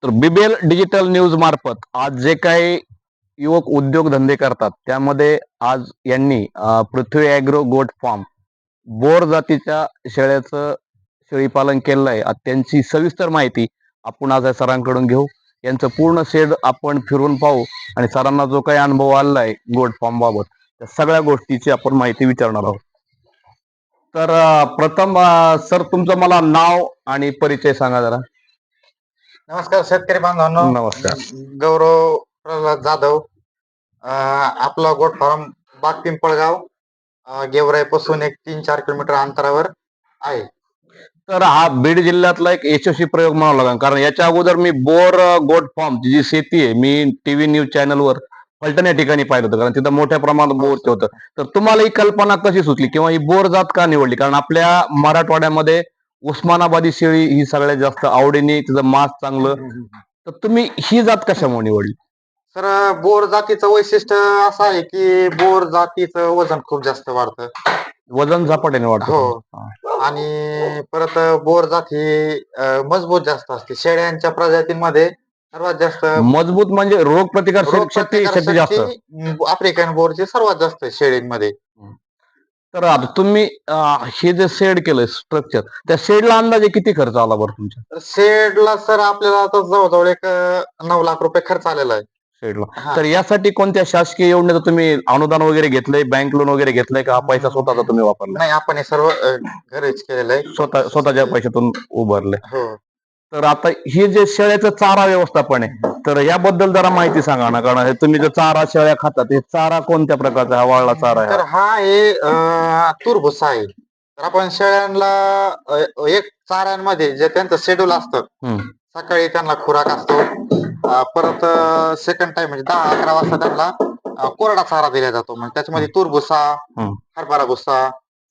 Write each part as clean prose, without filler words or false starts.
तर BBL digital news मार्फत आज जे काही युवक उद्योगधंदे करतात त्यामध्ये आज यांनी पृथ्वी ॲग्रो गोट फार्म बोर जातीच्या शेळ्याचं शेळीपालन केलेलं आहे. त्यांची सविस्तर माहिती आपण आज या सरांकडून घेऊ. यांचं पूर्ण शेड आपण फिरून पाहू आणि सरांना जो काही अनुभव आलेला आहे गोट फार्म बाबत त्या सगळ्या गोष्टीची आपण माहिती विचारणार आहोत. तर प्रथम सर तुमचं मला नाव आणि परिचय सांगा जरा. नमस्कार शेतकरी बांधवांनो. नमस्कार. गौरव प्रल्हाद जाधव. आपला गोट फार्म बाग पिंपळगाव गेवराई पासून एक 3-4 किलोमीटर अंतरावर आहे. तर हा बीड जिल्ह्यातला एक यशस्वी प्रयोग म्हणावा लागेल, कारण याच्या अगोदर मी बोर गोट फार्म जी शेती आहे मी टीव्ही न्यूज चॅनलवर फलटण या ठिकाणी पाहिलं होतं, कारण तिथं मोठ्या प्रमाणात बोरचं होतं. तर तुम्हाला ही कल्पना कशी सुचली किंवा ही बोर जात का निवडली? कारण आपल्या मराठवाड्यामध्ये उस्मानाबादी शेळी ही सगळ्यात जास्त आवडीने, तिचं मांस चांगलं, तर तुम्ही ही जात कशामुळे निवडली? सर, बोर जातीचं वैशिष्ट्य असं आहे की बोर जातीचं वजन खूप जास्त वाढतं. वजन झपाट्याने वाढतं. हो. आणि परत बोर जात ही मजबूत जास्त असते. शेळ्यांच्या प्रजातींमध्ये सर्वात जास्त मजबूत म्हणजे रोग प्रतिकार शक्ती जास्त. आफ्रिकन बोरची सर्वात जास्त आहे शेळींमध्ये. तर आता तुम्ही हे जे शेड केलंय स्ट्रक्चर, त्या शेडला अंदाजे किती खर्च आला बरं तुमच्या? तर शेडला सर आपल्याला आता जवळजवळ एक 9 लाख रुपये खर्च आलेला आहे शेडला. हा. तर यासाठी कोणत्या शासकीय योजनेचं तुम्ही अनुदान वगैरे घेतलंय, बँक लोन वगैरे घेतलंय का हा पैसा स्वतःचा तुम्ही वापरला? नाही, आपण हे सर्व घरीच केलेलं आहे. स्वतःच्या पैशातून उभारले. हो. तर आता हे जे शेळ्याचं चारा व्यवस्थापन आहे, तर याबद्दल जरा माहिती सांगा ना, कारण हे तुम्ही जो चारा शेळ्या खातात, हे चारा कोणत्या प्रकारचा हा वाळला चारा आहे? तर हा आहे तूर भुसा आहे. तर आपण शेळ्यांना एक चाऱ्यांमध्ये जे त्यांचं शेड्यूल असतं, सकाळी त्यांना खुराक असतो, परत सेकंड टाइम म्हणजे 10-11 वाजता त्यांना कोरडा चारा दिला जातो. म्हणजे त्याच्यामध्ये तूर भुसा, हरभरा भुसा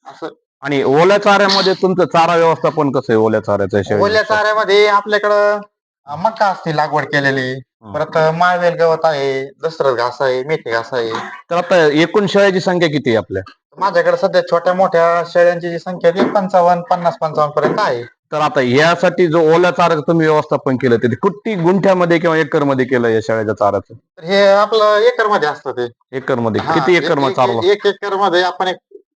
असं. आणि ओल्या चाऱ्यामध्ये तुमचं चारा व्यवस्थापन कसं आहे ओल्या चाऱ्याचं? ओल्या चाऱ्यामध्ये आपल्याकडं मका असते लागवड केलेली, परत माळवेल गवत आहे, दसरथ घास आहे, मेथी घास आहे. तर आता एकूण शेळ्याची संख्या किती आहे आपल्या? माझ्याकडे सध्या छोट्या मोठ्या शेळ्यांची जी संख्या ती 50-55 पर्यंत आहे. तर आता यासाठी जो ओल्या चाऱ्याचं तुम्ही व्यवस्थापन केलं ते किती गुंठ्यामध्ये किंवा एकर मध्ये केलं या शेळ्याच्या चाऱ्याचं? तर हे आपलं एकर मध्ये असतं ते. एकर मध्ये हा, किती एकर मध्ये चारला? एक एकर मध्ये आपण एक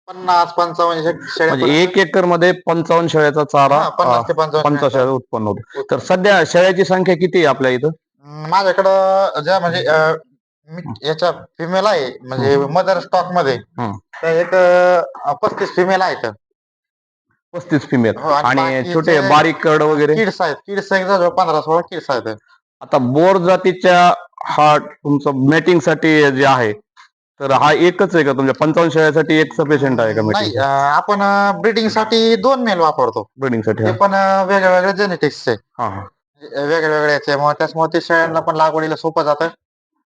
50-55 शेळ्या, म्हणजे 1 एकर मध्ये 55 शेळ्याचा चारा, 50 ते 55 50 शेळ्या उत्पन्न होतं. तर सध्या शेळ्याची संख्या किती आहे आपल्या इथं? माझ्याकडं ज्या म्हणजे याच्या फिमेल आहे म्हणजे मदर स्टॉक मध्ये त्या एक 35 फिमेल आहेत. 35 फिमेल. हो, आणि छोटे बारीक कड वगैरे किड्स आहेत. किड्स एक जवळ 15-16 किड्स आहेत. आता बोर जातीच्या हा तुमचं मेटिंग साठी जे आहे, तर हा एकच आहे का तुमच्या 55 शेळ्यासाठी एक सफिशियंट आहे का नाही, मेटिंग? आपण ब्रीडिंग साठी 2 मेल वापरतो. ब्रीडिंग साठी. ते पण वेगळ्या वेगळ्या जेनेटिक्सचे, हा. वेगळ्या वेगळ्या याच्यामुळे त्याच्यामुळे ते शेळ्यांना पण लागवडीला सोपं जातं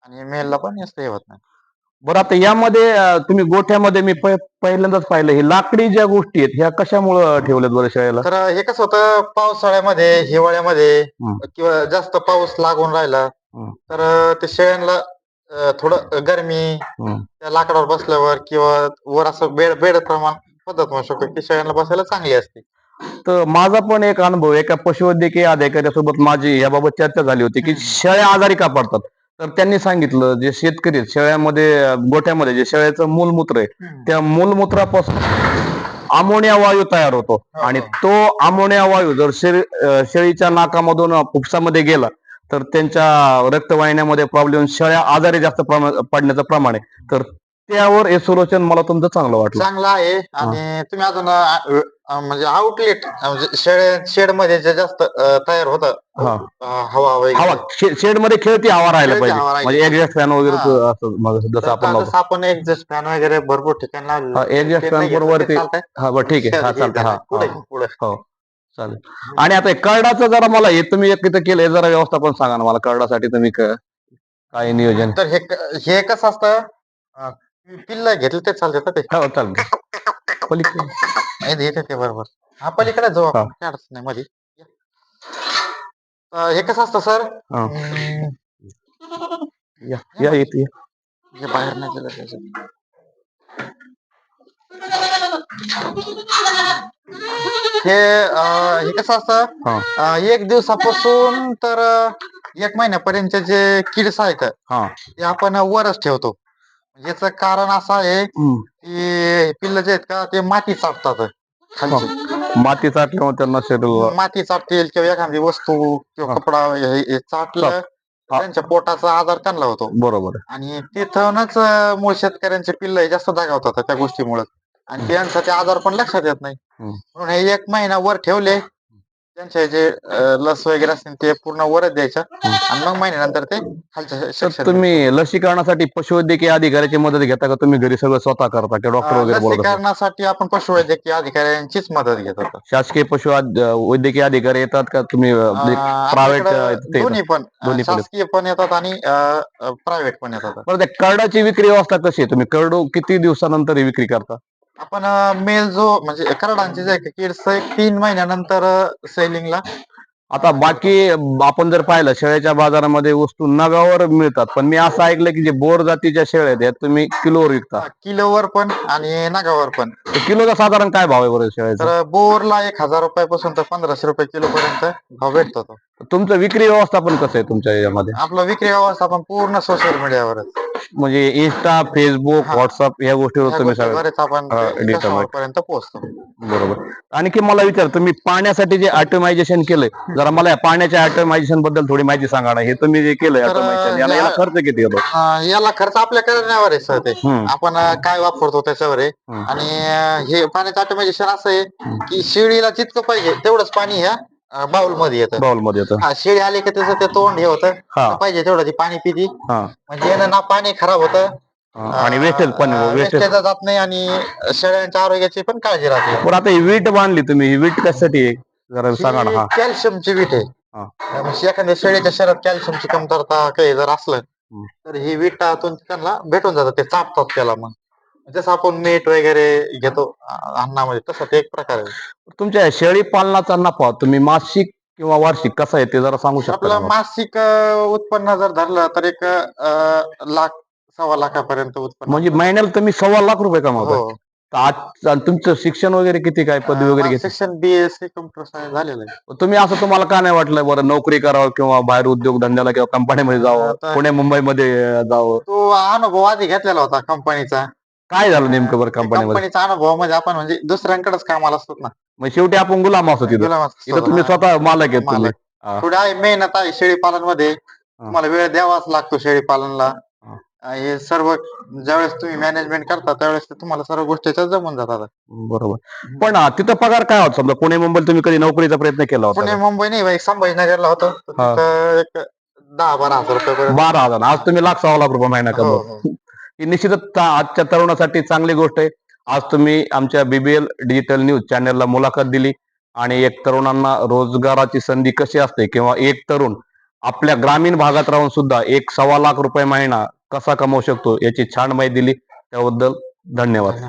आणि मेलला पण जास्त हे होत नाही. बरं, आता यामध्ये तुम्ही गोठ्यामध्ये मी पहिल्यांदाच पाहिलं हे लाकडी ज्या गोष्टी आहेत ह्या कशामुळे ठेवल्यात बरं शेळ्याला? तर हे कसं होतं, पावसाळ्यामध्ये, हिवाळ्यामध्ये किंवा जास्त पाऊस लागून राहिला तर ते शेळ्यांना थोडं गरमी त्या लाकडावर बसल्यावर किंवा वर असं बेड बेड प्रमाण पद्धत म्हणू शकतो की शेळ्यांना बसायला चांगली असते. तर माझा पण एक अनुभव, एका पशुवैद्यकीय अधिकाऱ्यासोबत माझी याबाबत चर्चा झाली होती की शेळ्या आजारी का पडतात. तर त्यांनी सांगितलं जे शेतकरी आहेत, शेळ्यामध्ये गोठ्यामध्ये जे शेळ्याचं मूलमूत्र आहे त्या मूलमूत्रापासून अमोनिया वायू तयार होतो आणि तो अमोनिया वायू जर शेळीच्या नाकामधून फुफ्सामध्ये गेला तर त्यांच्या रक्तवाहिन्यामध्ये प्रॉब्लेम, शेळ्या आजारी जास्त पडण्याचं प्रमाण आहे. तर त्यावर हे सोल्युशन मला तुमचं चांगलं वाटलं. चांगलं आहे. आणि तुम्ही अजून म्हणजे आउटलेट म्हणजे शेड मध्ये जे जास्त तयार होतं हवा वगैरे, शेड मध्ये खेळती हवा राहायला खेळती पाहिजे, हवा राहिली म्हणजे एक्झॉस्ट फॅन वगैरे हा. जसं आपण लावतो. जसं आपण एक्झॉस्ट फॅन वगैरे भरपूर ठिकाणी लावलेलं आहे. एक्झॉस्ट ते फॅन नाही घेतलं बरोबर ते ते. चालतंय. हा बरं, ठीक आहे. हा हे चालतं. झालं. हा पुढे हो चालेल. आणि आता हे करडाचं जरा मला, हे तुम्ही एक इथं केलंय, जरा व्यवस्थापन सांगा ना मला करडासाठी तुम्ही काय नियोजन? तर हे कसं असतं, पिल्ला घेतलं ते चालतं का ते? हो चालतं. पलीकडे येते ते बरोबर. हा, पलीकडे जाऊ आपण, काय अडचण नाही मध्ये. हे कसं असतं सर, या येते. बाहेर नाही गेलं त्याचं. हे कसं असतं, हा एक दिवसापासून तर एक महिन्यापर्यंत जे किड्स आहेत हा ते आपण वरच ठेवतो. याचं कारण असं आहे हम्म. की पिल्ल जे आहेत का ते माती चाटतात खालची. माती चाटल्यामुळे त्यांना शेड्यूल माती चाटतील किंवा एखादी वस्तू किंवा हा. कपडा हे चाटलं तर हा. त्यांच्या पोटाचा आजार त्यांना होतो. बरोबर आहे. आणि तिथूनच मूळ शेतकऱ्यांचे पिल्ल हे जास्त दगावतात त्या गोष्टीमुळे. आणि त्यांचा ते आजार पण लक्षात येत नाही. हम्म. म्हणून हे एक महिना वर ठेवले, त्यांचे जे लस वगैरे असतील ते पूर्ण वरच द्यायचं आणि मग महिन्यानंतर ते खालच्या तर सेक्शन. तुम्ही लसीकरणासाठी पशुवैद्यकीय अधिकाऱ्याची मदत घेता का तुम्ही घरी सगळं स्वतः करता किंवा डॉक्टर वगैरे बोलवता? लसीकरणासाठी आपण पशुवैद्यकीय अधिकाऱ्यांचीच मदत घेत होतो. शासकीय वैद्यकीय अधिकारी येतात का तुम्ही प्रायव्हेट आपल्याकडे दोन्ही पण दोन्ही पण शासकीय पण येतात आणि प्रायव्हेट पण येतात. बरं, त्या करडाची विक्री व्यवस्था कशी आहे? तुम्ही करडू किती दिवसानंतर ही विक्री करता? आपण मेल जो म्हणजे करडांचे जे किड्स 3 महिन्यानंतर सेलिंगला. आता बाकी आपण जर पाहिलं शेळ्याच्या बाजारामध्ये वस्तू नगावर मिळतात, पण मी असं ऐकलं की जे बोर जातीच्या शेळ्या आहेत तुम्ही किलोवर विकता. किलोवर पण आणि नगावर पण. किलोचा साधारण काय भाव आहे बरं शेळ्याचा? तर बोरला 1000 रुपयापासून तर 1500 रुपये किलो पर्यंत भाव भेटतो तो. तुमचं विक्री व्यवस्थापन कसं आहे तुमच्या यामध्ये? आपलं विक्री व्यवस्थापन पूर्ण सोशल मीडियावरच. म्हणजे इन्स्टा, फेसबुक, व्हॉट्सअप या गोष्टीवर ह्या तुम्ही गोष्टीद्वारेच आपण सगळं पर्यंत पोहोचतो. बरोबर. आणखी मला विचार, तुम्ही पाण्यासाठी जे ऑटोमायझेशन केलंय, जरा मला या पाण्याच्या ऑटोमायझेशन बद्दल थोडी माहिती सांगा ना. हे तुम्ही जे केलंय तर ऑटोमायझेशन, याला खर्च किती येतो? याला खर्च आपल्या करण्यावर आहे सर. ते हम्म. आपण काय वापरतो त्याच्यावर आहे. हम्म. आणि हे पाण्याचं ऑटोमायझेशन असं आहे की शेळीला जितकं पाहिजे तेवढंच पाणी ह्या बाउल मध्ये येतं. बाउलमध्ये येतं. हा, शेळी आली की त्याचं ते तोंड हे होतं, हा. पाहिजे तेवढं ती पाणी पिती. हा. म्हणजे यानं ना पाणी खराब होतं आणि वेस्टेज पण वेस्टेज जात नाही आणि शेळ्यांच्या आरोग्याची पण काळजी राहते. बरं, आता ही वीट बांधली तुम्ही, ही वीट कशासाठी आहे जरा सांगा ना. हा. कॅल्शियमची वीट आहे. हा. म्हणजे एखाद्या शेळीच्या शरीरात कॅल्शियमची कमतरता काही जर असलं तर ही वीट आतून त्यांना भेटून जातं. ते चापतात त्याला. मग जसं आपण मीठ वगैरे घेतो अन्नामध्ये, तसं ते एक प्रकार आहे. तुमच्या शेळी पालनाचा नफा तुम्ही मासिक किंवा वार्षिक कसा आहे ते जरा सांगू शकता आपलं का? मासिक उत्पन्न जर धरलं तर एक लाख 1.25 लाखापर्यंत उत्पन्न. म्हणजे महिन्याला तुम्ही 1.25 लाख रुपये कमावता? हो. तर आज तुमचं शिक्षण वगैरे किती, काय पदवी वगैरे घेतली? शिक्षण BSc कम्प्युटर सायन्स झालेलं आहे. तुम्ही असं, तुम्हाला का नाही वाटलं बरं नोकरी करावं किंवा बाहेर उद्योग धंद्याला किंवा कंपनीमध्ये जावं, आता पुणे मुंबईमध्ये जावं? तो अनुभव आधी घेतलेला होता कंपनीचा. काय झालं नेमकं बरं कंपनीमध्ये? कंपनीचा अनुभव म्हणजे आपण म्हणजे दुसऱ्यांकडेच कामाला असतो ना. मग शेवटी आपण गुलाम असतो तिथं. गुलाम असतो. इथं तुम्ही स्वतः मालक आहेत तुम्ही. थोडी आहे मेहनत आहे शेळी पालन मध्ये. तुम्हाला वेळ द्यावाच लागतो शेळी पालनला. हे सर्व ज्यावेळेस तुम्ही मॅनेजमेंट करता त्यावेळेस तुम्हाला सर्व गोष्टीच्या जमून जातात. बरोबर. पण तिथं पगार काय होता? समजा पुणे मुंबईला तुम्ही कधी नोकरीचा प्रयत्न केला होता? पुणे मुंबई नाही बाई, संभाजीनगरला होतो. तिथं एक 10-12 हजार रुपये. 12,000. आज तुम्ही 1,00,000-1.25 लाख रुपये महिना कमवता. ही निश्चितच आजच्या तरुणासाठी चांगली गोष्ट आहे. आज तुम्ही आमच्या BBL डिजिटल न्यूज चॅनलला मुलाखत दिली आणि एक तरुणांना रोजगाराची संधी कशी असते किंवा एक तरुण आपल्या ग्रामीण भागात राहून सुद्धा 1.25 लाख रुपये महिना कसा कमवू शकतो याची छान माहिती दिली. त्याबद्दल धन्यवाद.